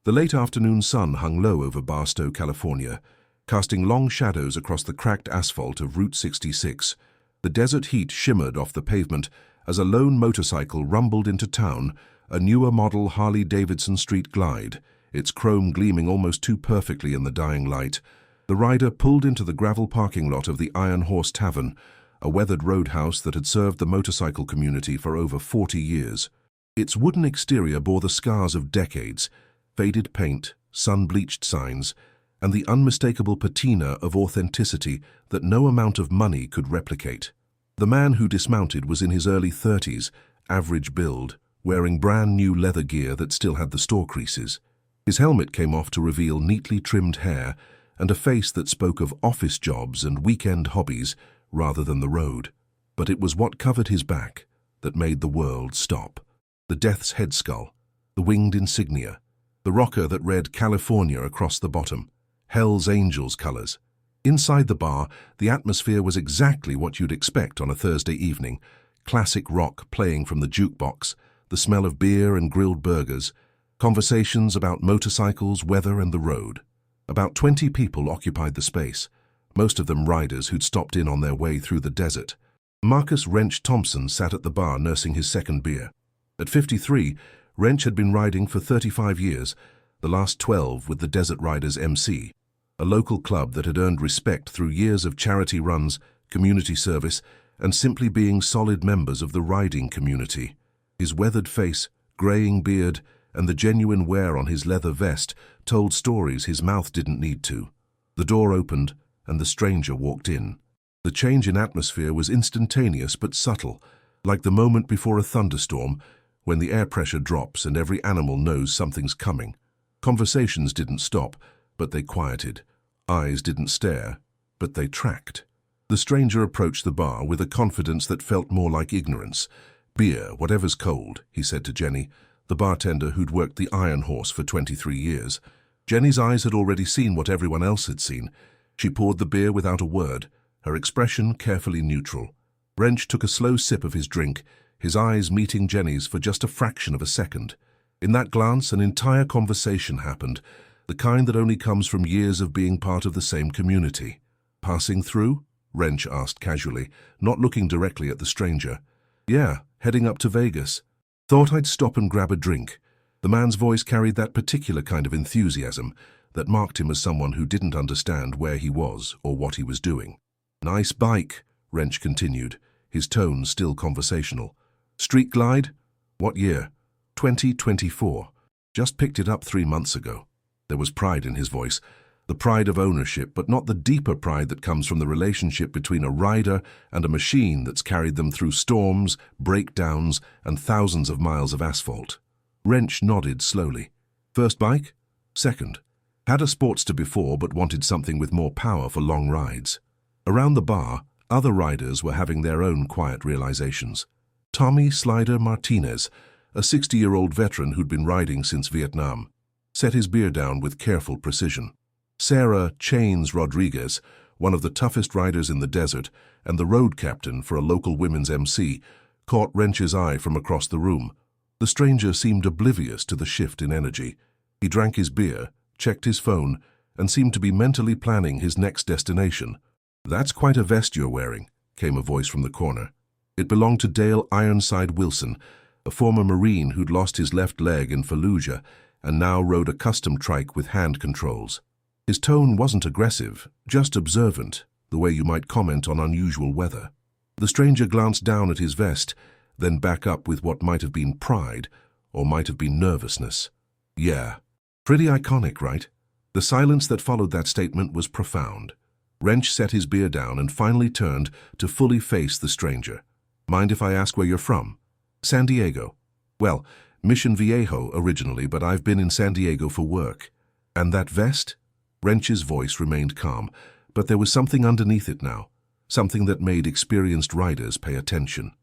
The late afternoon sun hung low over Barstow, California, casting long shadows across the cracked asphalt of Route 66. The desert heat shimmered off the pavement as a lone motorcycle rumbled into town, a newer model Harley-Davidson Street Glide, its chrome gleaming almost too perfectly in the dying light. The rider pulled into the gravel parking lot of the Iron Horse Tavern, a weathered roadhouse that had served the motorcycle community for over 40 years. Its wooden exterior bore the scars of decades, faded paint, sun-bleached signs, and the unmistakable patina of authenticity that no amount of money could replicate. The man who dismounted was in his early 30s, average build, wearing brand-new leather gear that still had the store creases. His helmet came off to reveal neatly trimmed hair and a face that spoke of office jobs and weekend hobbies rather than the road. But it was what covered his back that made the world stop. The Death's Head skull, the winged insignia, the rocker that read California across the bottom, Hell's Angels colors. Inside the bar, the atmosphere was exactly what you'd expect on a Thursday evening. Classic rock playing from the jukebox, the smell of beer and grilled burgers, conversations about motorcycles, weather, and the road. About 20 people occupied the space, most of them riders who'd stopped in on their way through the desert. Marcus Wrench Thompson sat at the bar nursing his second beer. At 53, Wrench had been riding for 35 years, the last 12 with the Desert Riders MC, a local club that had earned respect through years of charity runs, community service, and simply being solid members of the riding community. His weathered face, graying beard, and the genuine wear on his leather vest told stories his mouth didn't need to. The door opened, and the stranger walked in. The change in atmosphere was instantaneous but subtle, like the moment before a thunderstorm, when the air pressure drops and every animal knows something's coming. Conversations didn't stop, but they quieted. Eyes didn't stare, but they tracked. The stranger approached the bar with a confidence that felt more like ignorance. "Beer, whatever's cold," he said to Jenny, the bartender who'd worked the Iron Horse for 23 years. Jenny's eyes had already seen what everyone else had seen. She poured the beer without a word, her expression carefully neutral. Wrench took a slow sip of his drink, his eyes meeting Jenny's for just a fraction of a second. In that glance, an entire conversation happened, the kind that only comes from years of being part of the same community. "Passing through?" Wrench asked casually, not looking directly at the stranger. "Yeah, heading up to Vegas. Thought I'd stop and grab a drink." The man's voice carried that particular kind of enthusiasm that marked him as someone who didn't understand where he was or what he was doing. "Nice bike," Wrench continued, his tone still conversational. "Street Glide? What year?" 2024. "Just picked it up 3 months ago." There was pride in his voice, the pride of ownership, but not the deeper pride that comes from the relationship between a rider and a machine that's carried them through storms, breakdowns, and thousands of miles of asphalt. Wrench nodded slowly. "First bike?" "Second. Had a Sportster before, but wanted something with more power for long rides." Around the bar, other riders were having their own quiet realizations. Tommy Slider Martinez, a 60-year-old veteran who'd been riding since Vietnam, set his beer down with careful precision. Sarah Chains Rodriguez, one of the toughest riders in the desert and the road captain for a local women's MC, caught Wrench's eye from across the room. The stranger seemed oblivious to the shift in energy. He drank his beer, checked his phone, and seemed to be mentally planning his next destination. "That's quite a vest you're wearing," came a voice from the corner. It belonged to Dale Ironside Wilson, a former Marine who'd lost his left leg in Fallujah and now rode a custom trike with hand controls. His tone wasn't aggressive, just observant, the way you might comment on unusual weather. The stranger glanced down at his vest, then back up with what might have been pride, or might have been nervousness. "Yeah. Pretty iconic, right?" The silence that followed that statement was profound. Wrench set his beer down and finally turned to fully face the stranger. "Mind if I ask where you're from?" "San Diego." "Well, Mission Viejo originally, but I've been in San Diego for work." "And that vest?" Wrench's voice remained calm, but there was something underneath it now, something that made experienced riders pay attention.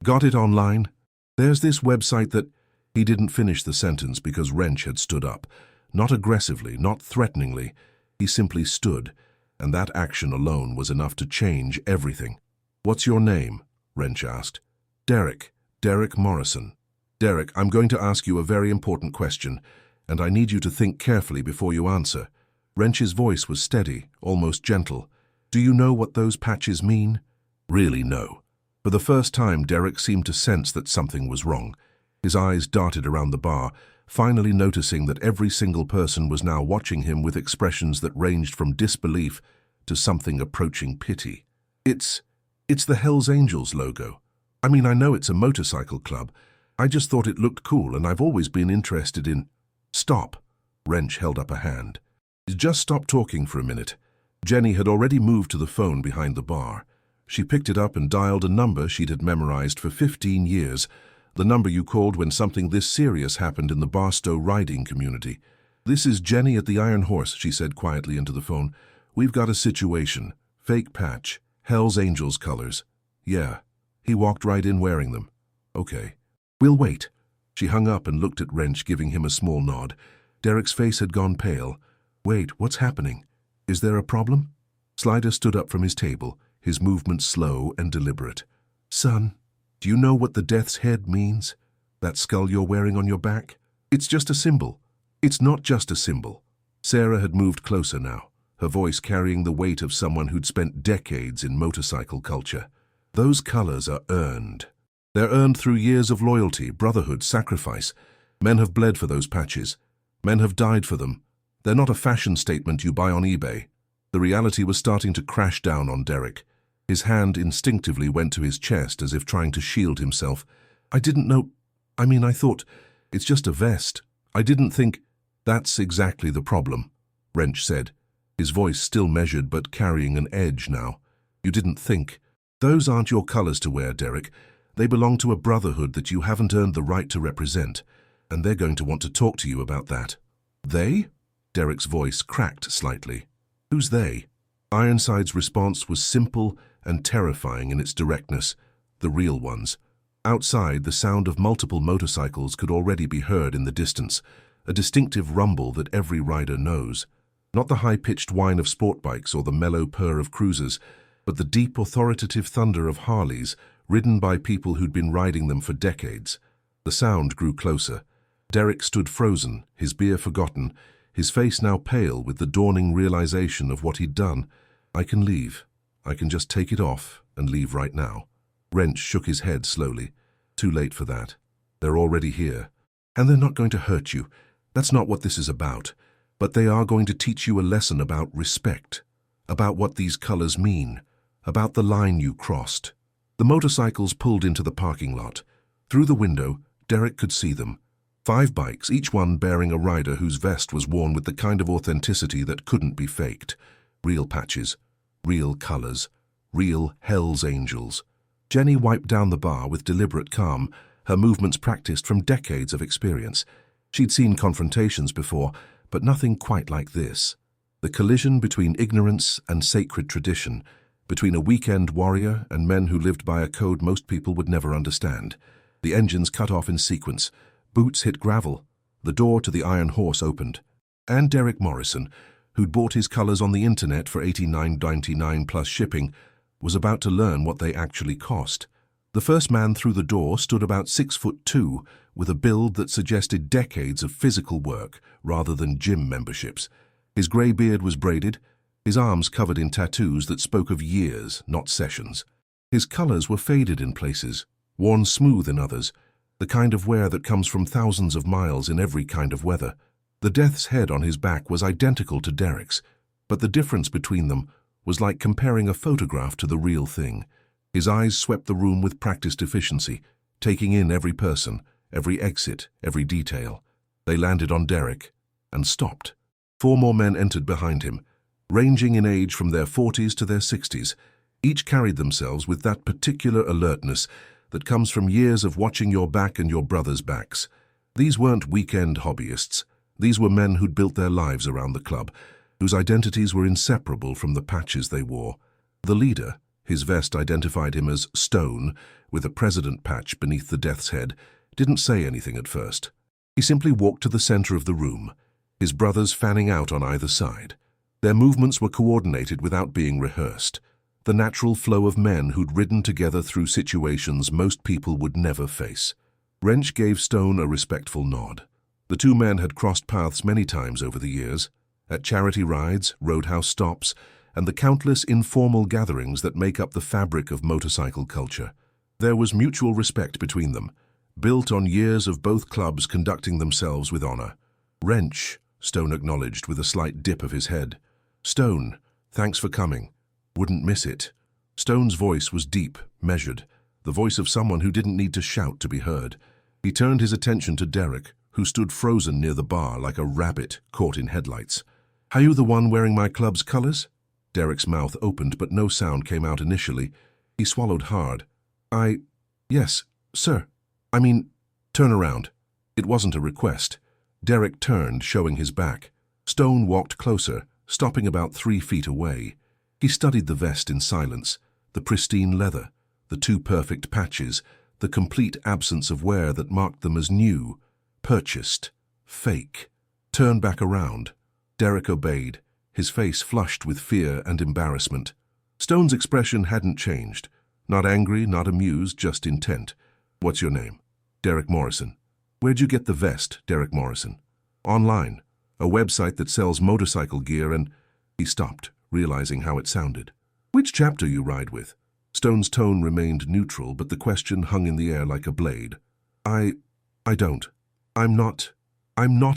"Got it online? There's this website that—" He didn't finish the sentence because Wrench had stood up. Not aggressively, not threateningly. He simply stood, and that action alone was enough to change everything. "What's your name?" Wrench asked. "Derek. Derek Morrison." "Derek, I'm going to ask you a very important question. and I need you to think carefully before you answer." Wrench's voice was steady, almost gentle. "Do you know what those patches mean?" "Really, no." For the first time, Derek seemed to sense that something was wrong. His eyes darted around the bar, finally noticing that every single person was now watching him with expressions that ranged from disbelief to something approaching pity. It's the Hells Angels logo. I mean, I know it's a motorcycle club. I just thought it looked cool, and I've always been interested in—" "Stop." Wrench held up a hand. "Just stop talking for a minute." Jenny had already moved to the phone behind the bar. She picked it up and dialed a number she'd had memorized for 15 years, the number you called when something this serious happened in the Barstow riding community. "This is Jenny at the Iron Horse," she said quietly into the phone. "We've got a situation. Fake patch. Hells Angels colors." "Yeah." He walked right in wearing them. "Okay. We'll wait." She hung up and looked at Wrench, giving him a small nod. Derek's face had gone pale. "Wait, what's happening? Is there a problem?" Slider stood up from his table, his movements slow and deliberate. "Son, do you know what the Death's Head means? That skull you're wearing on your back? It's just a symbol." "It's not just a symbol." Sarah had moved closer now, her voice carrying the weight of someone who'd spent decades in motorcycle culture. "Those colors are earned. They're earned through years of loyalty, brotherhood, sacrifice. Men have bled for those patches. Men have died for them. They're not a fashion statement you buy on eBay." The reality was starting to crash down on Derek. His hand instinctively went to his chest as if trying to shield himself. "I didn't know. I thought it's just a vest. I didn't think—" "That's exactly the problem," Wrench said, his voice still measured but carrying an edge now. "You didn't think. Those aren't your colors to wear, Derek. They belong to a brotherhood that you haven't earned the right to represent, and they're going to want to talk to you about that." "They?" Derek's voice cracked slightly. "Who's they?" Ironside's response was simple and terrifying in its directness. "The real ones." Outside, the sound of multiple motorcycles could already be heard in the distance, a distinctive rumble that every rider knows. Not the high-pitched whine of sport bikes or the mellow purr of cruisers, but the deep, authoritative thunder of Harleys, ridden by people who'd been riding them for decades. The sound grew closer. Derek stood frozen, his beer forgotten, his face now pale with the dawning realization of what he'd done. "I can leave. I can just take it off and leave right now." Wrench shook his head slowly. "Too late for that. They're already here. And they're not going to hurt you. That's not what this is about. But they are going to teach you a lesson about respect, about what these colors mean, about the line you crossed." The motorcycles pulled into the parking lot. Through the window, Derek could see them. 5 bikes, each one bearing a rider whose vest was worn with the kind of authenticity that couldn't be faked. Real patches, real colors, real Hells Angels. Jenny wiped down the bar with deliberate calm, her movements practiced from decades of experience. She'd seen confrontations before, but nothing quite like this. The collision between ignorance and sacred tradition, between a weekend warrior and men who lived by a code most people would never understand. The engines cut off in sequence. Boots hit gravel. The door to the Iron Horse opened. And Derek Morrison, who'd bought his colors on the internet for $89.99 plus shipping, was about to learn what they actually cost. The first man through the door stood about 6'2", with a build that suggested decades of physical work rather than gym memberships. His grey beard was braided, his arms covered in tattoos that spoke of years, not sessions. His colors were faded in places, worn smooth in others, the kind of wear that comes from thousands of miles in every kind of weather. The Death's Head on his back was identical to Derek's, but the difference between them was like comparing a photograph to the real thing. His eyes swept the room with practiced efficiency, taking in every person, every exit, every detail. They landed on Derek and stopped. 4 more men entered behind him, ranging in age from their 40s to their 60s. Each carried themselves with that particular alertness that comes from years of watching your back and your brother's backs. These weren't weekend hobbyists. These were men who'd built their lives around the club, whose identities were inseparable from the patches they wore. The leader, his vest identified him as Stone, with a president patch beneath the Death's Head, didn't say anything at first. He simply walked to the center of the room, his brothers fanning out on either side. Their movements were coordinated without being rehearsed, the natural flow of men who'd ridden together through situations most people would never face. Wrench gave Stone a respectful nod. The two men had crossed paths many times over the years, at charity rides, roadhouse stops, and the countless informal gatherings that make up the fabric of motorcycle culture. There was mutual respect between them, built on years of both clubs conducting themselves with honor. "Wrench," Stone acknowledged with a slight dip of his head. "Stone, thanks for coming. Wouldn't miss it." Stone's voice was deep, measured, the voice of someone who didn't need to shout to be heard. He turned his attention to Derek, who stood frozen near the bar like a rabbit caught in headlights. "Are you the one wearing my club's colors?" Derek's mouth opened, but no sound came out initially. He swallowed hard. Yes, sir. I mean, turn around." It wasn't a request. Derek turned, showing his back. Stone walked closer, stopping about 3 feet away. He studied the vest in silence, the pristine leather, the two perfect patches, the complete absence of wear that marked them as new, purchased, fake. "Turn back around." Derek obeyed, his face flushed with fear and embarrassment. Stone's expression hadn't changed. Not angry, not amused, just intent. "What's your name?" "Derek Morrison." "Where'd you get the vest, Derek Morrison?" "Online. A website that sells motorcycle gear and—" He stopped, realizing how it sounded. "Which chapter you ride with?" Stone's tone remained neutral, but the question hung in the air like a blade. I don't. I'm not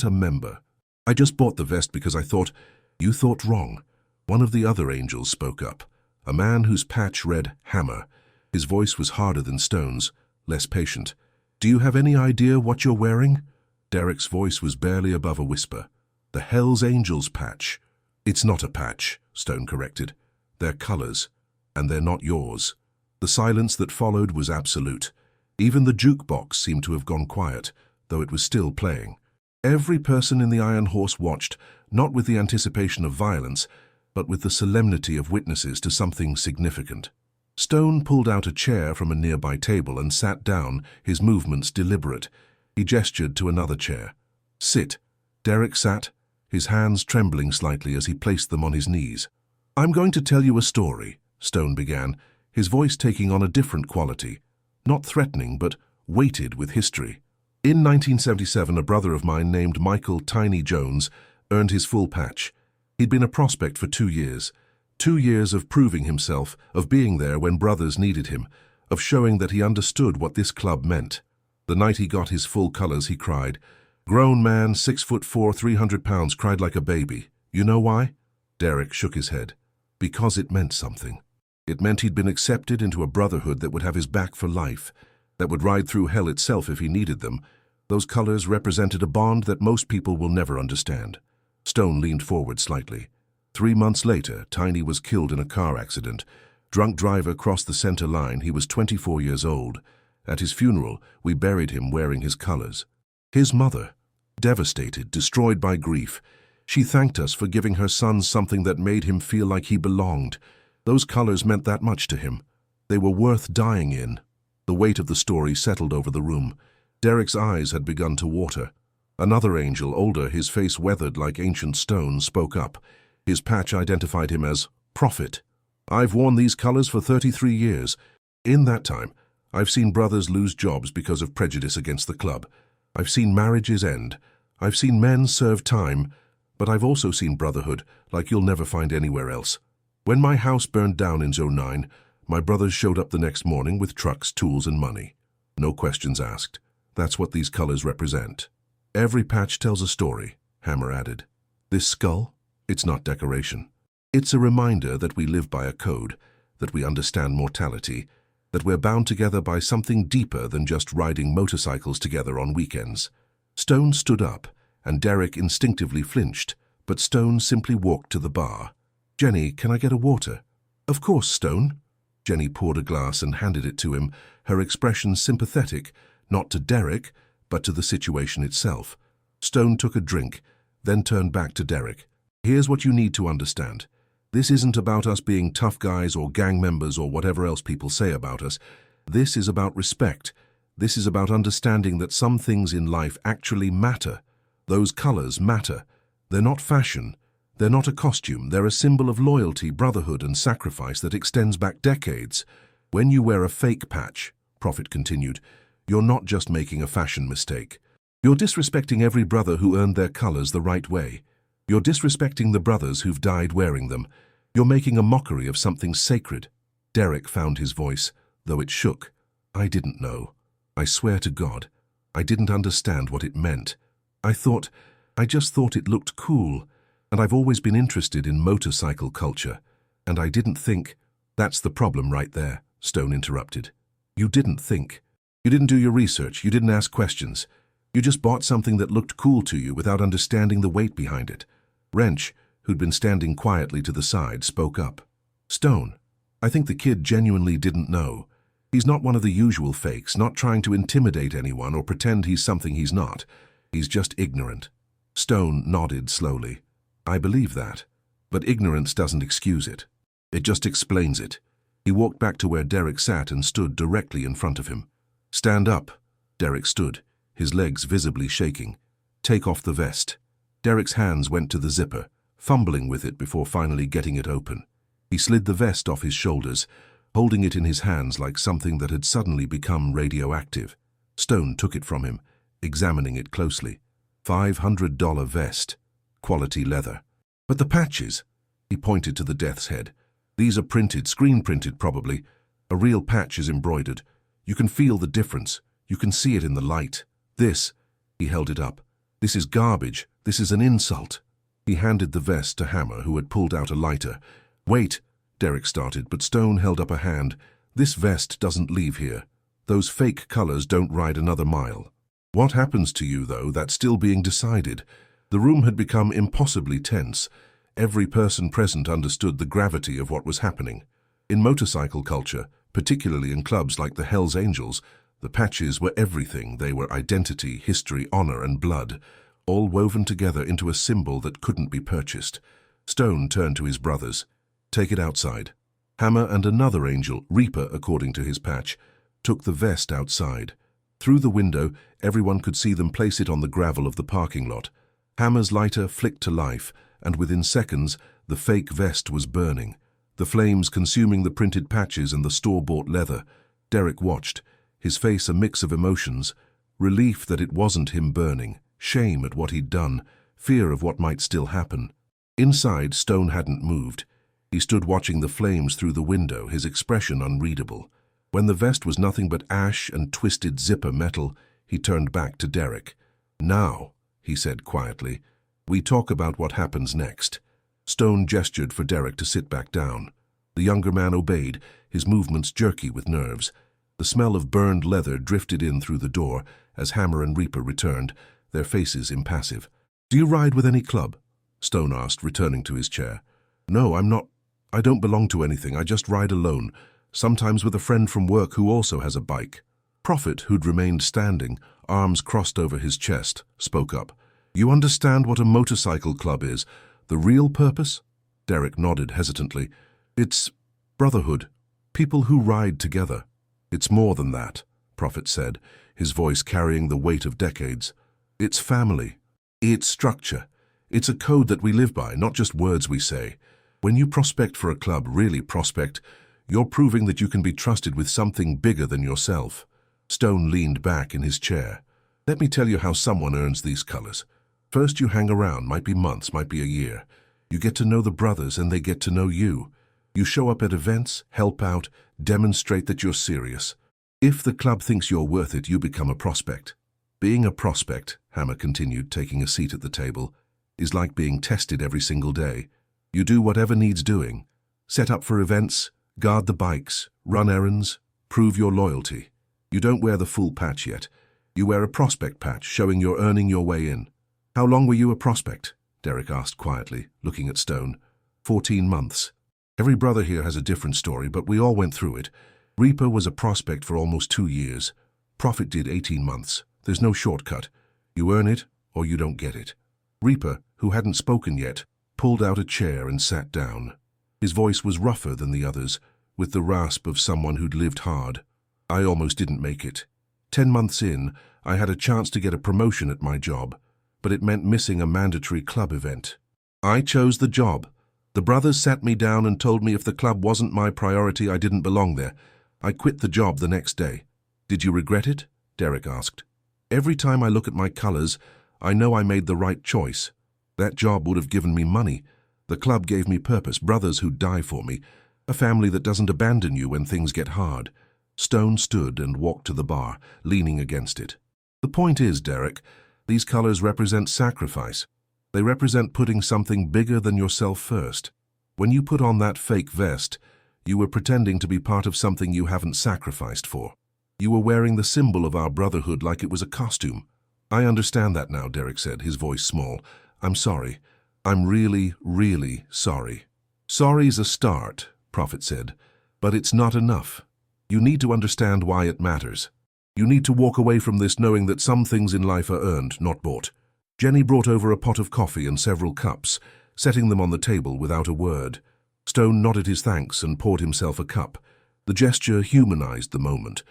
a member. I just bought the vest because I thought—" "You thought wrong." One of the other angels spoke up, a man whose patch read Hammer. His voice was harder than Stone's, less patient. "Do you have any idea what you're wearing?" Derek's voice was barely above a whisper. "The Hells Angels patch." "It's not a patch," Stone corrected. "They're colors, and they're not yours." The silence that followed was absolute. Even the jukebox seemed to have gone quiet, though it was still playing. Every person in the Iron Horse watched, not with the anticipation of violence, but with the solemnity of witnesses to something significant. Stone pulled out a chair from a nearby table and sat down, his movements deliberate. He gestured to another chair. "Sit." Derek sat, his hands trembling slightly as he placed them on his knees. "I'm going to tell you a story," Stone began, his voice taking on a different quality. Not threatening, but weighted with history. "In 1977, a brother of mine named Michael Tiny Jones earned his full patch. He'd been a prospect for 2 years. 2 years of proving himself, of being there when brothers needed him, of showing that he understood what this club meant. The night he got his full colors, he cried. Grown man, 6'4", 300 pounds, cried like a baby. You know why?" Derek shook his head. "Because it meant something. It meant he'd been accepted into a brotherhood that would have his back for life, that would ride through hell itself if he needed them. Those colors represented a bond that most people will never understand." Stone leaned forward slightly. 3 months later, Tiny was killed in a car accident. Drunk driver crossed the center line. He was 24 years old. At his funeral, we buried him wearing his colors. His mother, devastated, destroyed by grief, she thanked us for giving her son something that made him feel like he belonged. Those colors meant that much to him. They were worth dying in. The weight of the story settled over the room. Derek's eyes had begun to water. Another angel, older, his face weathered like ancient stone, spoke up. His patch identified him as Prophet. "I've worn these colors for 33 years. In that time, I've seen brothers lose jobs because of prejudice against the club. I've seen marriages end. I've seen men serve time. But I've also seen brotherhood like you'll never find anywhere else. When my house burned down in '09, my brothers showed up the next morning with trucks, tools, and money. No questions asked. That's what these colors represent." "Every patch tells a story," Hammer added. "This skull? It's not decoration. It's a reminder that we live by a code, that we understand mortality, that we're bound together by something deeper than just riding motorcycles together on weekends." Stone stood up, and Derek instinctively flinched, but Stone simply walked to the bar. "Jenny, can I get a water?" "Of course, Stone." Jenny poured a glass and handed it to him, her expression sympathetic, not to Derek, but to the situation itself. Stone took a drink, then turned back to Derek. "Here's what you need to understand. This isn't about us being tough guys or gang members or whatever else people say about us. This is about respect. This is about understanding that some things in life actually matter. Those colors matter. They're not fashion. They're not a costume. They're a symbol of loyalty, brotherhood, and sacrifice that extends back decades. When you wear a fake patch," Prophet continued, "you're not just making a fashion mistake. You're disrespecting every brother who earned their colors the right way. You're disrespecting the brothers who've died wearing them. You're making a mockery of something sacred." Derek found his voice, though it shook. "I didn't know. I swear to God, I didn't understand what it meant. I just thought it looked cool, and I've always been interested in motorcycle culture, and I didn't think—" "That's the problem right there," Stone interrupted. "You didn't think. You didn't do your research, you didn't ask questions. You just bought something that looked cool to you without understanding the weight behind it." Wrench, who'd been standing quietly to the side, spoke up. "Stone, I think the kid genuinely didn't know. He's not one of the usual fakes, not trying to intimidate anyone or pretend he's something he's not. He's just ignorant." Stone nodded slowly. "I believe that. But ignorance doesn't excuse it. It just explains it." He walked back to where Derek sat and stood directly in front of him. "Stand up." Derek stood, his legs visibly shaking. "Take off the vest." Derek's hands went to the zipper, fumbling with it before finally getting it open. He slid the vest off his shoulders, holding it in his hands like something that had suddenly become radioactive. Stone took it from him, examining it closely. $500 vest, quality leather. "But the patches," he pointed to the death's head. "These are printed, screen-printed probably. A real patch is embroidered. You can feel the difference. You can see it in the light. This," he held it up, "this is garbage. This is an insult." He handed the vest to Hammer, who had pulled out a lighter. "Wait," Derek started, but Stone held up a hand. "This vest doesn't leave here. Those fake colors don't ride another mile." "What happens to you, though, that's still being decided." The room had become impossibly tense. Every person present understood the gravity of what was happening. In motorcycle culture, particularly in clubs like the Hells Angels, the patches were everything. They were identity, history, honor, and blood, all woven together into a symbol that couldn't be purchased. Stone turned to his brothers. "Take it outside." Hammer and another angel, Reaper according to his patch, took the vest outside. Through the window, everyone could see them place it on the gravel of the parking lot. Hammer's lighter flicked to life, and within seconds, the fake vest was burning, the flames consuming the printed patches and the store-bought leather. Derek watched, his face a mix of emotions: relief that it wasn't him burning, shame at what he'd done, fear of what might still happen. Inside, Stone hadn't moved. He stood watching the flames through the window, his expression unreadable. When the vest was nothing but ash and twisted zipper metal, he turned back to Derek. "Now," he said quietly, "we talk about what happens next." Stone gestured for Derek to sit back down. The younger man obeyed, his movements jerky with nerves. The smell of burned leather drifted in through the door as Hammer and Reaper returned, their faces impassive. "Do you ride with any club?" Stone asked, returning to his chair. "No, I'm not. I don't belong to anything. I just ride alone, sometimes with a friend from work who also has a bike." Prophet, who'd remained standing, arms crossed over his chest, spoke up. "You understand what a motorcycle club is? The real purpose?" Derek nodded hesitantly. "It's brotherhood. People who ride together." "It's more than that," Prophet said, his voice carrying the weight of decades. "It's family. It's structure. It's a code that we live by, not just words we say. When you prospect for a club, really prospect, you're proving that you can be trusted with something bigger than yourself." Stone leaned back in his chair. "Let me tell you how someone earns these colors. First, you hang around, might be months, might be a year. You get to know the brothers and they get to know you. You show up at events, help out, demonstrate that you're serious. If the club thinks you're worth it, you become a prospect. Being a prospect," Hammer continued, taking a seat at the table, "is like being tested every single day. You do whatever needs doing. Set up for events, guard the bikes, run errands, prove your loyalty. You don't wear the full patch yet. You wear a prospect patch, showing you're earning your way in." "How long were you a prospect?" Derek asked quietly, looking at Stone. 14 months. Every brother here has a different story, but we all went through it. Reaper was a prospect for almost 2 years. Prophet did 18 months. There's no shortcut. You earn it, or you don't get it. Reaper, who hadn't spoken yet, pulled out a chair and sat down. His voice was rougher than the others, with the rasp of someone who'd lived hard. "I almost didn't make it. 10 months in, I had a chance to get a promotion at my job, but it meant missing a mandatory club event. I chose the job. The brothers sat me down and told me if the club wasn't my priority, I didn't belong there. I quit the job the next day." "Did you regret it?" Derek asked. Every time I look at my colors, I know I made the right choice. That job would have given me money. The club gave me purpose, brothers who'd die for me, a family that doesn't abandon you when things get hard. Stone stood and walked to the bar, leaning against it. The point is, Derek, these colors represent sacrifice. They represent putting something bigger than yourself first. When you put on that fake vest, you were pretending to be part of something you haven't sacrificed for. You were wearing the symbol of our brotherhood like it was a costume. I understand that now, Derek said, his voice small. I'm sorry. I'm really, really sorry. Sorry's a start, Prophet said, but it's not enough. You need to understand why it matters. You need to walk away from this knowing that some things in life are earned, not bought. Jenny brought over a pot of coffee and several cups, setting them on the table without a word. Stone nodded his thanks and poured himself a cup. The gesture humanized the moment.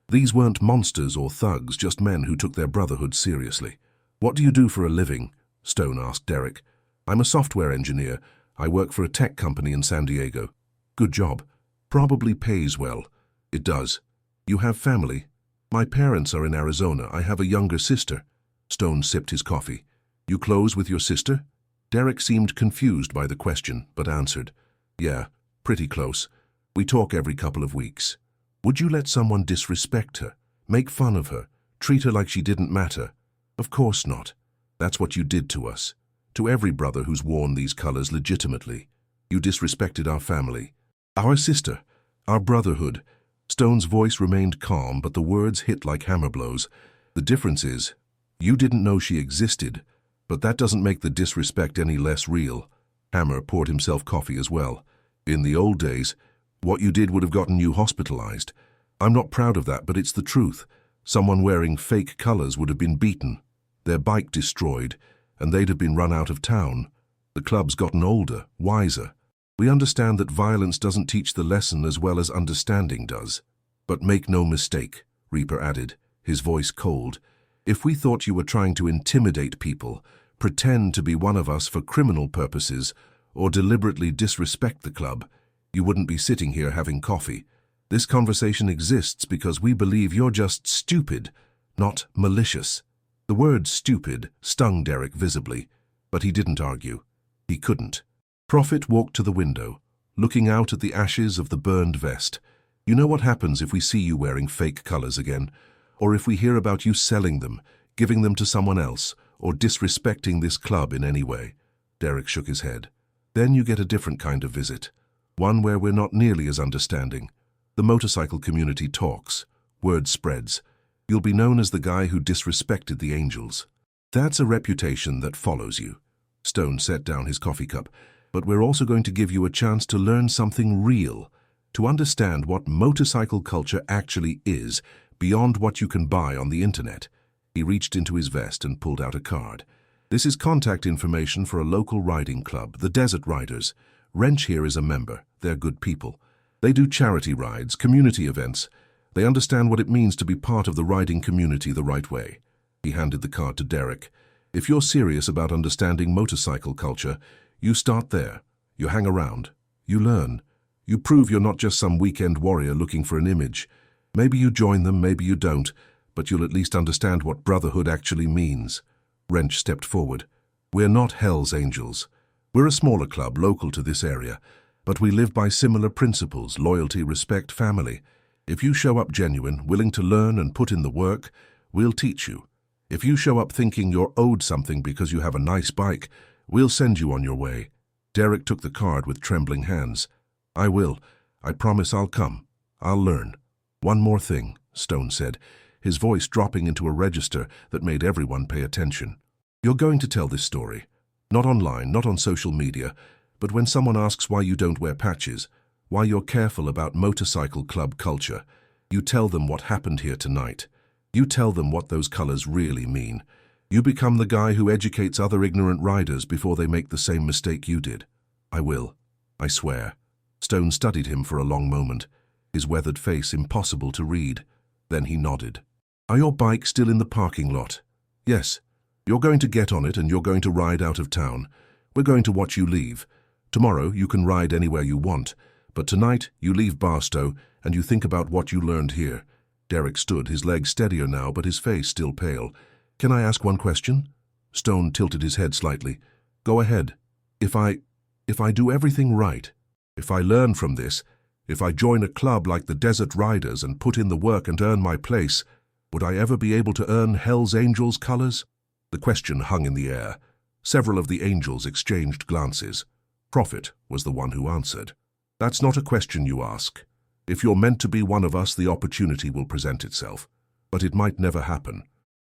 These weren't monsters or thugs, just men who took their brotherhood seriously. What do you do for a living? Stone asked Derek. I'm a software engineer. I work for a tech company in San Diego. Good job. Probably pays well. It does. You have family? My parents are in Arizona. I have a younger sister. Stone sipped his coffee. You close with your sister? Derek seemed confused by the question, but answered. Yeah, pretty close. We talk every couple of weeks. Would you let someone disrespect her, make fun of her, treat her like she didn't matter? Of course not. That's what you did to us. To every brother who's worn these colors legitimately. You disrespected our family. Our sister. Our brotherhood. Stone's voice remained calm, but the words hit like hammer blows. The difference is, you didn't know she existed, but that doesn't make the disrespect any less real. Hammer poured himself coffee as well. In the old days, what you did would have gotten you hospitalized. I'm not proud of that, but it's the truth. Someone wearing fake colors would have been beaten, their bike destroyed, and they'd have been run out of town. The club's gotten older, wiser. We understand that violence doesn't teach the lesson as well as understanding does. But make no mistake, Reaper added, his voice cold. If we thought you were trying to intimidate people, pretend to be one of us for criminal purposes, or deliberately disrespect the club, you wouldn't be sitting here having coffee. This conversation exists because we believe you're just stupid, not malicious. The word stupid stung Derek visibly, but he didn't argue. He couldn't. Prophet walked to the window, looking out at the ashes of the burned vest. You know what happens if we see you wearing fake colors again, or if we hear about you selling them, giving them to someone else, or disrespecting this club in any way. Derek shook his head. Then you get a different kind of visit, one where we're not nearly as understanding. The motorcycle community talks, word spreads. You'll be known as the guy who disrespected the angels. That's a reputation that follows you. Stone set down his coffee cup. But we're also going to give you a chance to learn something real, to understand what motorcycle culture actually is, beyond what you can buy on the internet. He reached into his vest and pulled out a card. This is contact information for a local riding club, the Desert Riders. Wrench here is a member. They're good people. They do charity rides, community events. They understand what it means to be part of the riding community the right way. He handed the card to Derek. If you're serious about understanding motorcycle culture, you start there. You hang around. You learn. You prove you're not just some weekend warrior looking for an image. Maybe you join them, maybe you don't, but you'll at least understand what brotherhood actually means. Wrench stepped forward. We're not Hell's Angels. We're a smaller club local to this area, but we live by similar principles: loyalty, respect, family. If you show up genuine, willing to learn and put in the work, we'll teach you. If you show up thinking you're owed something because you have a nice bike, we'll send you on your way. Derek took the card with trembling hands. I will. I promise I'll come. I'll learn. One more thing, Stone said, his voice dropping into a register that made everyone pay attention. You're going to tell this story. Not online, not on social media, but when someone asks why you don't wear patches, why you're careful about motorcycle club culture, you tell them what happened here tonight. You tell them what those colors really mean. You become the guy who educates other ignorant riders before they make the same mistake you did. I will. I swear. Stone studied him for a long moment, his weathered face impossible to read. Then he nodded. Are your bikes still in the parking lot? Yes. You're going to get on it and you're going to ride out of town. We're going to watch you leave. Tomorrow you can ride anywhere you want, but tonight you leave Barstow and you think about what you learned here. Derek stood, his legs steadier now, but his face still pale. "Can I ask one question?" Stone tilted his head slightly. "Go ahead. If I do everything right, if I learn from this, if I join a club like the Desert Riders and put in the work and earn my place, would I ever be able to earn Hell's Angels' colors?" The question hung in the air. Several of the angels exchanged glances. Prophet was the one who answered. "That's not a question you ask. If you're meant to be one of us, the opportunity will present itself. But it might never happen.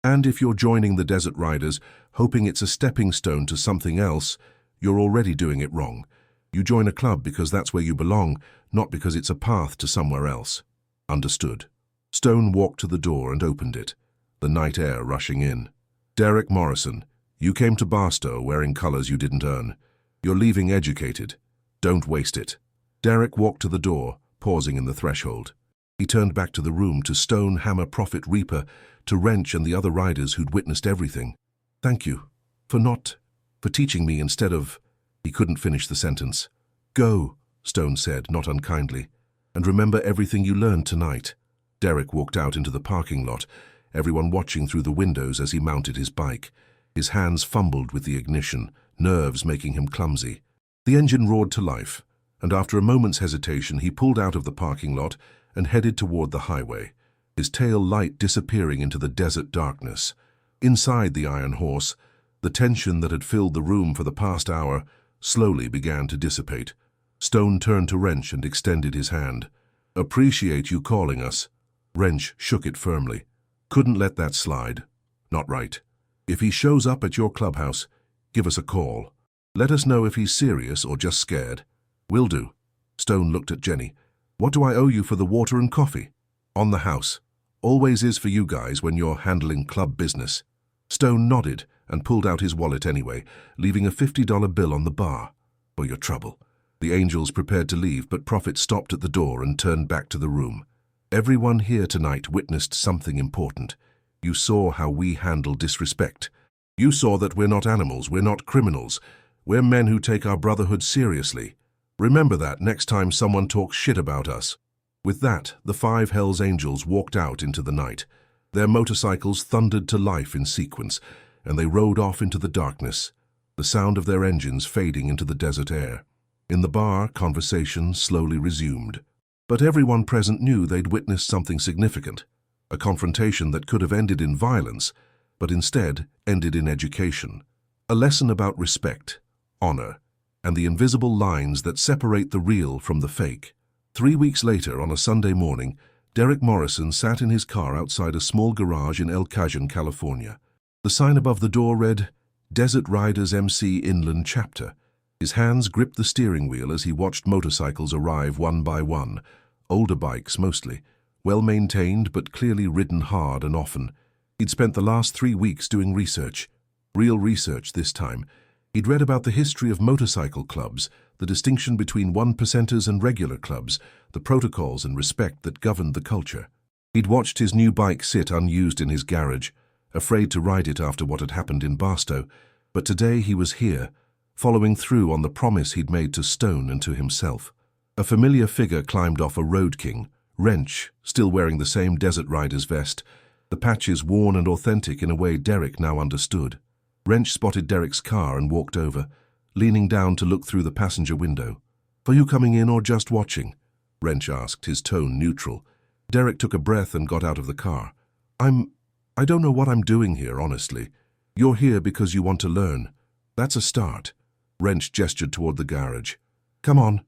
And if you're joining the Desert Riders, hoping it's a stepping stone to something else, you're already doing it wrong. You join a club because that's where you belong, not because it's a path to somewhere else." "Understood." Stone walked to the door and opened it, the night air rushing in. "Derek Morrison, you came to Barstow wearing colors you didn't earn. You're leaving educated. Don't waste it." Derek walked to the door, pausing in the threshold. He turned back to the room, to Stone, Hammer, Prophet, Reaper, to Wrench and the other riders who'd witnessed everything. "Thank you. For teaching me instead of—" He couldn't finish the sentence. "Go," Stone said, not unkindly, "and remember everything you learned tonight." Derek walked out into the parking lot, everyone watching through the windows as he mounted his bike. His hands fumbled with the ignition, nerves making him clumsy. The engine roared to life, and after a moment's hesitation he pulled out of the parking lot and headed toward the highway, his tail light disappearing into the desert darkness. Inside the Iron Horse, the tension that had filled the room for the past hour slowly began to dissipate. Stone turned to Wrench and extended his hand. "Appreciate you calling us." Wrench shook it firmly. "Couldn't let that slide. Not right. If he shows up at your clubhouse, give us a call. Let us know if he's serious or just scared." "Will do." Stone looked at Jenny. "What do I owe you for the water and coffee?" "On the house. Always is for you guys when you're handling club business." Stone nodded and pulled out his wallet anyway, leaving a $50 bill on the bar. "For your trouble." The angels prepared to leave, but Prophet stopped at the door and turned back to the room. "Everyone here tonight witnessed something important. You saw how we handle disrespect. You saw that we're not animals, we're not criminals. We're men who take our brotherhood seriously. Remember that next time someone talks shit about us." With that, the 5 Hell's Angels walked out into the night. Their motorcycles thundered to life in sequence, and they rode off into the darkness, the sound of their engines fading into the desert air. In the bar, conversation slowly resumed. But everyone present knew they'd witnessed something significant, a confrontation that could have ended in violence, but instead ended in education. A lesson about respect, honor, and the invisible lines that separate the real from the fake. 3 weeks later, on a Sunday morning, Derek Morrison sat in his car outside a small garage in El Cajon, California. The sign above the door read, "Desert Riders MC Inland Chapter." His hands gripped the steering wheel as he watched motorcycles arrive one by one, older bikes mostly, well-maintained but clearly ridden hard and often. He'd spent the last 3 weeks doing research, real research this time. He'd read about the history of motorcycle clubs, the distinction between one-percenters and regular clubs, the protocols and respect that governed the culture. He'd watched his new bike sit unused in his garage, afraid to ride it after what had happened in Barstow, but today he was here, following through on the promise he'd made to Stone and to himself. A familiar figure climbed off a Road King, Wrench, still wearing the same Desert Rider's vest, the patches worn and authentic in a way Derek now understood. Wrench spotted Derek's car and walked over, leaning down to look through the passenger window. "Are you coming in or just watching?" Wrench asked, his tone neutral. Derek took a breath and got out of the car. I don't know what I'm doing here, honestly. You're here because you want to learn. That's a start." Wrench gestured toward the garage. "Come on.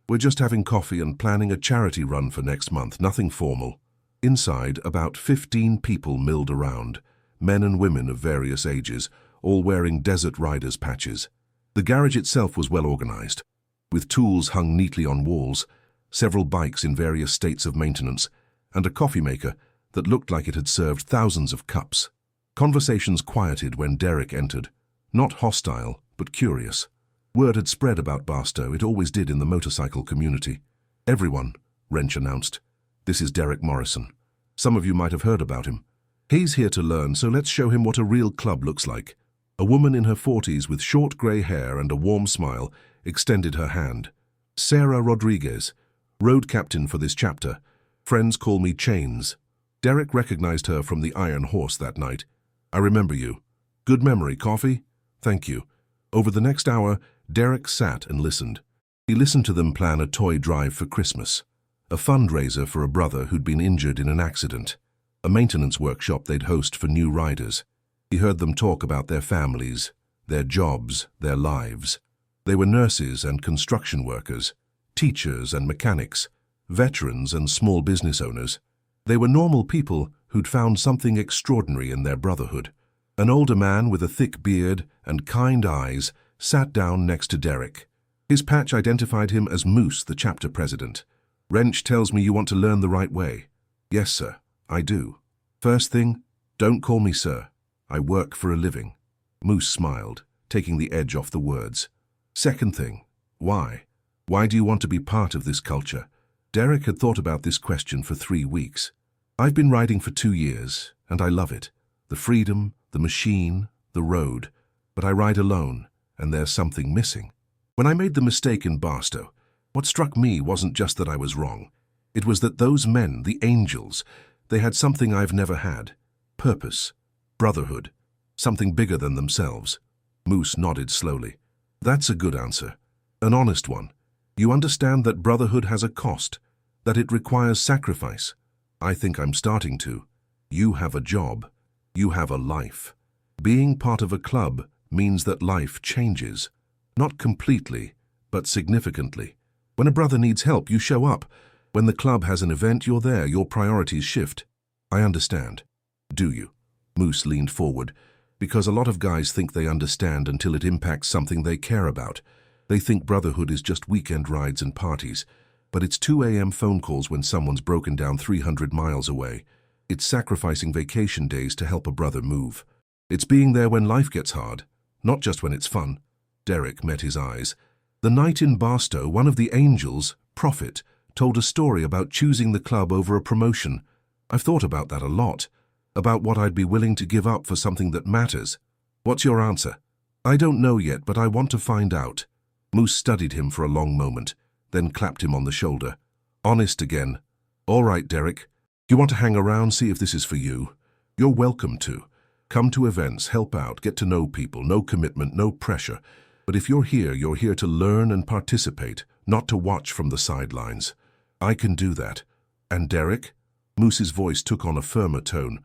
We're just having coffee and planning a charity run for next month, nothing formal." Inside, about 15 people milled around, men and women of various ages, all wearing Desert Riders patches. The garage itself was well organized, with tools hung neatly on walls, several bikes in various states of maintenance, and a coffee maker that looked like it had served thousands of cups. Conversations quieted when Derek entered, not hostile, but curious. Word had spread about Barstow, it always did in the motorcycle community. "Everyone," Wrench announced. "This is Derek Morrison. Some of you might have heard about him. He's here to learn, so let's show him what a real club looks like." A woman in her 40s with short grey hair and a warm smile extended her hand. "Sarah Rodriguez, road captain for this chapter. Friends call me Chains." Derek recognized her from the Iron Horse that night. "I remember you. Good memory. Coffee? Thank you." Over the next hour, Derek sat and listened. He listened to them plan a toy drive for Christmas, a fundraiser for a brother who'd been injured in an accident, a maintenance workshop they'd host for new riders. He heard them talk about their families, their jobs, their lives. They were nurses and construction workers, teachers and mechanics, veterans and small business owners. They were normal people who'd found something extraordinary in their brotherhood. An older man with a thick beard and kind eyes sat down next to Derek. His patch identified him as Moose, the chapter president. "Wrench tells me you want to learn the right way." "Yes, sir, I do." "First thing, don't call me sir. I work for a living." Moose smiled, taking the edge off the words. "Second thing, why? Why do you want to be part of this culture?" Derek had thought about this question for 3 weeks. "I've been riding for 2 years, and I love it. The freedom, the machine, the road. But I ride alone, and there's something missing. When I made the mistake in Barstow, what struck me wasn't just that I was wrong. It was that those men, the angels, they had something I've never had. Purpose, brotherhood, something bigger than themselves." Moose nodded slowly. "That's a good answer. An honest one. You understand that brotherhood has a cost, that it requires sacrifice. I think I'm starting to. You have a job. You have a life. Being part of a club means that life changes. Not completely, but significantly. When a brother needs help, you show up. When the club has an event, you're there. Your priorities shift." "I understand." "Do you?" Moose leaned forward. "Because a lot of guys think they understand until it impacts something they care about. They think brotherhood is just weekend rides and parties. But it's 2 a.m. phone calls when someone's broken down 300 miles away. It's sacrificing vacation days to help a brother move. It's being there when life gets hard, not just when it's fun." Derek met his eyes. "The night in Barstow, one of the angels, Prophet, told a story about choosing the club over a promotion. I've thought about that a lot, about what I'd be willing to give up for something that matters." "What's your answer?" "I don't know yet, but I want to find out." Moose studied him for a long moment, then clapped him on the shoulder. "Honest again. All right, Derek. You want to hang around, see if this is for you? You're welcome to. Come to events, help out, get to know people, no commitment, no pressure. But if you're here to learn and participate, not to watch from the sidelines. I can do that." "And Derek?" Moose's voice took on a firmer tone.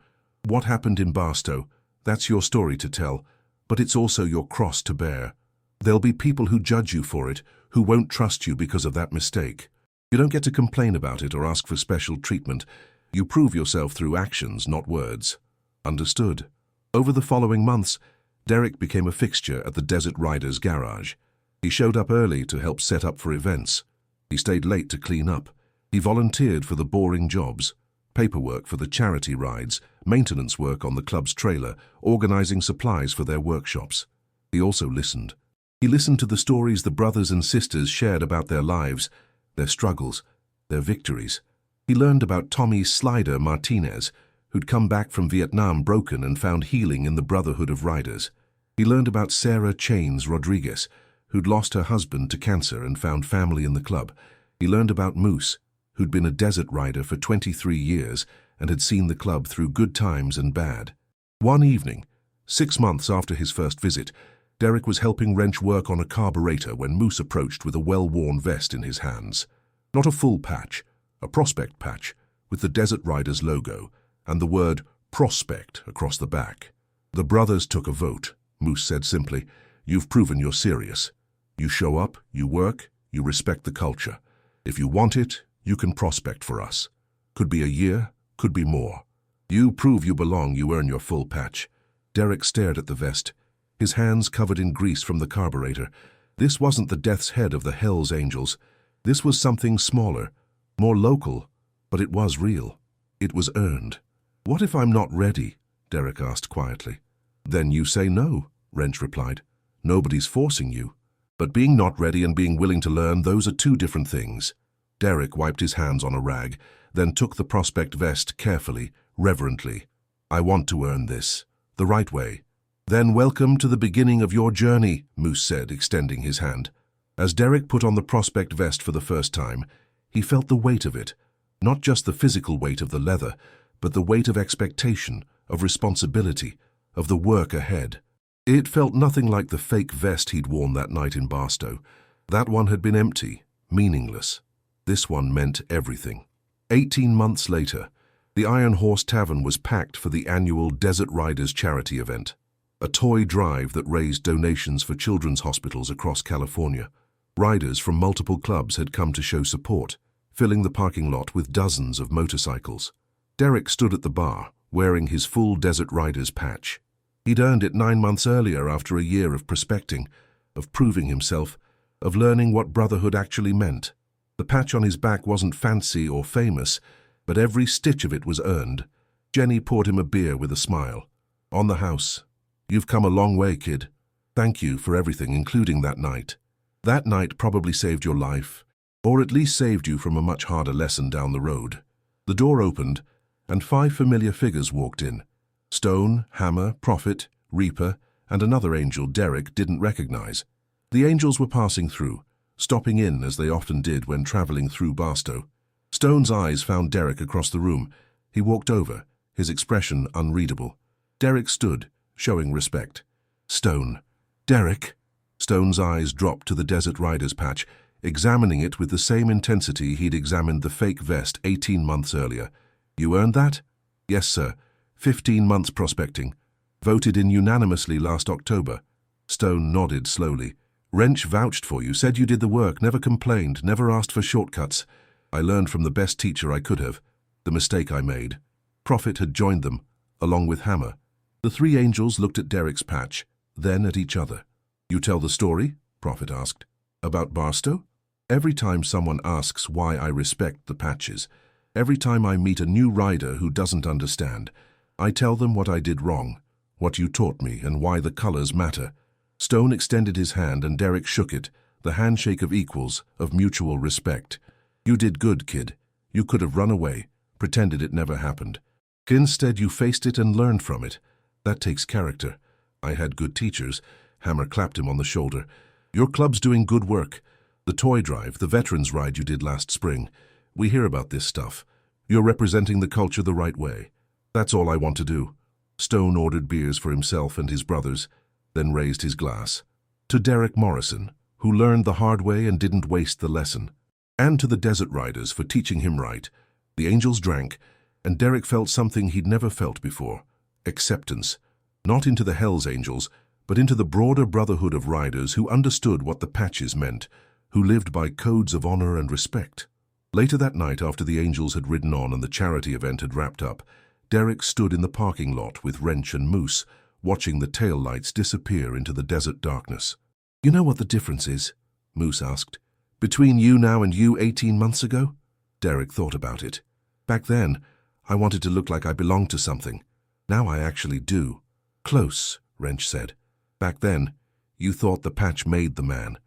"What happened in Barstow? That's your story to tell, but it's also your cross to bear. There'll be people who judge you for it, who won't trust you because of that mistake. You don't get to complain about it or ask for special treatment. You prove yourself through actions, not words." "Understood." Over the following months, Derek became a fixture at the Desert Riders garage. He showed up early to help set up for events. He stayed late to clean up. He volunteered for the boring jobs, paperwork for the charity rides, maintenance work on the club's trailer, organizing supplies for their workshops. He also listened. He listened to the stories the brothers and sisters shared about their lives, their struggles, their victories. He learned about Tommy Slider Martinez, who'd come back from Vietnam broken and found healing in the Brotherhood of Riders. He learned about Sarah Chains Rodriguez, who'd lost her husband to cancer and found family in the club. He learned about Moose, who'd been a desert rider for 23 years and had seen the club through good times and bad. One evening, 6 months after his first visit, Derek was helping Wrench work on a carburetor when Moose approached with a well-worn vest in his hands. Not a full patch, a prospect patch, with the Desert Riders logo and the word Prospect across the back. "The brothers took a vote," Moose said simply. "You've proven you're serious. You show up, you work, you respect the culture. If you want it, you can prospect for us. Could be a year, could be more. You prove you belong, you earn your full patch." Derek stared at the vest, his hands covered in grease from the carburetor. This wasn't the death's head of the Hells Angels. This was something smaller, more local, but it was real. It was earned. "What if I'm not ready?" Derek asked quietly. "Then you say no," Wrench replied. "Nobody's forcing you. But being not ready and being willing to learn, those are 2 different things." Derek wiped his hands on a rag, then took the prospect vest carefully, reverently. "I want to earn this, the right way." "Then welcome to the beginning of your journey," Moose said, extending his hand. As Derek put on the prospect vest for the first time, he felt the weight of it, not just the physical weight of the leather, but the weight of expectation, of responsibility, of the work ahead. It felt nothing like the fake vest he'd worn that night in Barstow. That one had been empty, meaningless. This one meant everything. 18 months later, the Iron Horse Tavern was packed for the annual Desert Riders charity event, a toy drive that raised donations for children's hospitals across California. Riders from multiple clubs had come to show support, filling the parking lot with dozens of motorcycles. Derek stood at the bar, wearing his full Desert Riders patch. He'd earned it 9 months earlier after a year of prospecting, of proving himself, of learning what brotherhood actually meant. The patch on his back wasn't fancy or famous, but every stitch of it was earned. Jenny poured him a beer with a smile. "On the house. You've come a long way, kid. Thank you for everything, including that night. That night probably saved your life, or at least saved you from a much harder lesson down the road." The door opened, and 5 familiar figures walked in. Stone, Hammer, Prophet, Reaper, and another angel Derek didn't recognize. The angels were passing through, stopping in as they often did when traveling through Barstow. Stone's eyes found Derek across the room. He walked over, his expression unreadable. Derek stood, showing respect. "Stone." "Derek." Stone's eyes dropped to the Desert Riders patch, examining it with the same intensity he'd examined the fake vest 18 months earlier. "You earned that?" "Yes, sir. 15 months prospecting. Voted in unanimously last October." Stone nodded slowly. "Wrench vouched for you, said you did the work, never complained, never asked for shortcuts. I learned from the best teacher I could have. The mistake I made." Prophet had joined them, along with Hammer. The 3 angels looked at Derek's patch, then at each other. "You tell the story?" Prophet asked. "About Barstow?" "Every time someone asks why I respect the patches, every time I meet a new rider who doesn't understand, I tell them what I did wrong, what you taught me, and why the colors matter." Stone extended his hand and Derek shook it, the handshake of equals, of mutual respect. "You did good, kid. You could have run away, pretended it never happened. Instead, you faced it and learned from it. That takes character. I had good teachers." Hammer clapped him on the shoulder. "Your club's doing good work. The toy drive, the veterans ride you did last spring. We hear about this stuff. You're representing the culture the right way. That's all I want to do." Stone ordered beers for himself and his brothers, then raised his glass. "To Derek Morrison, who learned the hard way and didn't waste the lesson. And to the Desert Riders for teaching him right." The angels drank, and Derek felt something he'd never felt before. Acceptance. Not into the Hells Angels, but into the broader brotherhood of riders who understood what the patches meant, who lived by codes of honor and respect. Later that night, after the angels had ridden on and the charity event had wrapped up, Derek stood in the parking lot with Wrench and Moose, watching the tail lights disappear into the desert darkness. "You know what the difference is?" Moose asked. "Between you now and you 18 months ago?" Derek thought about it. "Back then, I wanted to look like I belonged to something. Now I actually do." "Close," Wrench said. "Back then, you thought the patch made the man.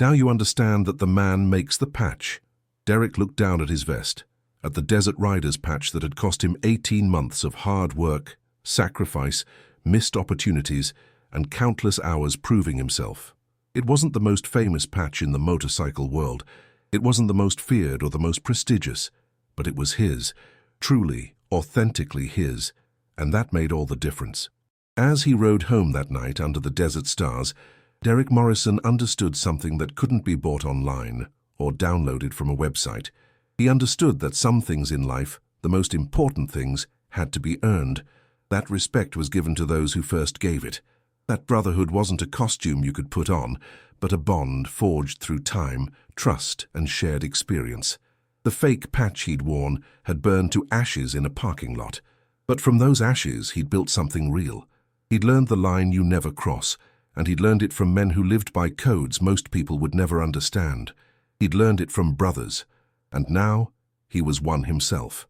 Now you understand that the man makes the patch." Derek looked down at his vest, at the Desert Riders patch that had cost him 18 months of hard work, sacrifice, missed opportunities, and countless hours proving himself. It wasn't the most famous patch in the motorcycle world. It wasn't the most feared or the most prestigious, but it was his, truly, authentically his, and that made all the difference. As he rode home that night under the desert stars, Derek Morrison understood something that couldn't be bought online or downloaded from a website. He understood that some things in life, the most important things, had to be earned. That respect was given to those who first gave it. That brotherhood wasn't a costume you could put on, but a bond forged through time, trust, and shared experience. The fake patch he'd worn had burned to ashes in a parking lot, but from those ashes he'd built something real. He'd learned the line you never cross, and he'd learned it from men who lived by codes most people would never understand. He'd learned it from brothers, and now he was one himself.